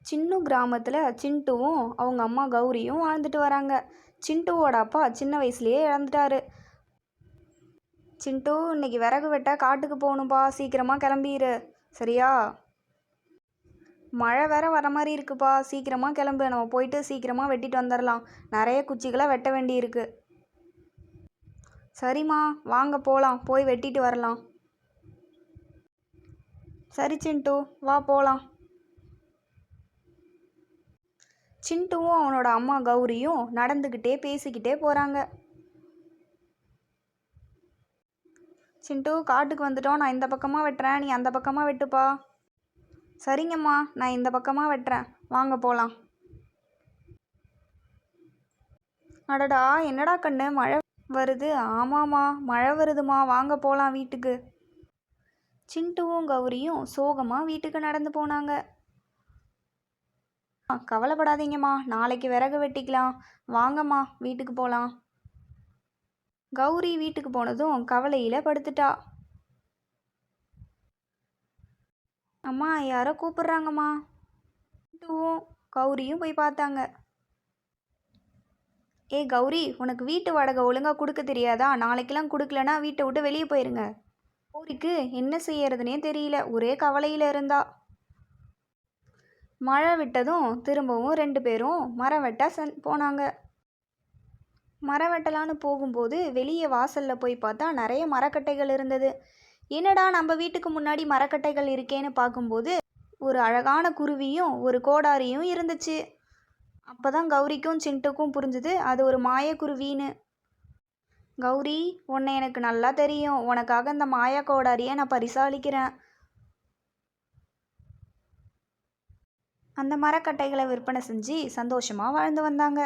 சின்னு கிராமத்தில் சிண்டுவும் அவங்க அம்மா கௌரியும் வாழ்ந்துட்டு வராங்க. சிண்டுவோட அப்பா சின்ன வயசுலேயே இறந்துட்டாரு. சிண்டு, இன்னைக்கு விறகு வெட்ட காட்டுக்கு போகணும்பா, சீக்கிரமாக கிளம்பிடு. சரியா? மழை வேற வர மாதிரி இருக்குப்பா, சீக்கிரமாக கிளம்பு. நம்ம போயிட்டு சீக்கிரமாக வெட்டிட்டு வந்துடலாம். நிறைய குச்சிகளை வெட்ட வேண்டி இருக்கு. சரிம்மா, வாங்க போகலாம், போய் வெட்டிட்டு வரலாம். சரி சிண்டு, வா போகலாம். சிண்டுவும் அவனோட அம்மா கௌரியும் நடந்துக்கிட்டே பேசிக்கிட்டே போகிறாங்க. சிண்டு, காட்டுக்கு வந்துட்டோம். நான் இந்த பக்கமாக வெட்டுறேன், நீ அந்த பக்கமாக வெட்டுப்பா. சரிங்கம்மா, நான் இந்த பக்கமாக வெட்டுறேன், வாங்க போகலாம். அடடா, என்னடா கண்ணு, மழை வருது? ஆமாம்மா, மழை வருதுமா, வாங்க போகலாம் வீட்டுக்கு. சிண்டுவும் கௌரியும் சோகமாக வீட்டுக்கு நடந்து போனாங்க. கவலைப்படாதீங்கம்மா, நாளைக்கு விறகு வெட்டிக்கலாம். வாங்கம்மா, வீட்டுக்கு போகலாம். கௌரி வீட்டுக்கு போனதும் கவலையில் படுத்துட்டா. அம்மா, யாரோ கூப்பிடுறாங்கம்மா. சிண்டுவும் கௌரியும் போய் பார்த்தாங்க. ஏ கௌரி, உனக்கு வீட்டு வாடகை ஒழுங்காக கொடுக்க தெரியாதா? நாளைக்கெல்லாம் கொடுக்கலனா வீட்டை விட்டு வெளியே போயிருங்க. கௌரிக்கு என்ன செய்யறதுனே தெரியல, ஒரே கவலையில் இருந்தா. மழை விட்டதும் திரும்பவும் 2 பேரும் மரம் வெட்ட போனாங்க. மரம் வெட்டலான்னு போகும்போது வெளியே வாசலில் போய் பார்த்தா நிறைய மரக்கட்டைகள் இருந்தது. என்னடா, நம்ம வீட்டுக்கு முன்னாடி மரக்கட்டைகள் இருக்கேன்னு பார்க்கும்போது ஒரு அழகான குருவியும் ஒரு கோடாரியும் இருந்துச்சு. அப்போ தான் கௌரிக்கும் சிண்டுக்கும் புரிஞ்சுது அது ஒரு மாயக்குருவின்னு. கௌரி, உன்னை எனக்கு நல்லா தெரியும். உனக்காக இந்த மாயா கோடாரியை நான் பரிசாலிக்கிறேன். அந்த மரக்கட்டைகளை விற்பனை செஞ்சு சந்தோஷமாக வாழ்ந்து வந்தாங்க.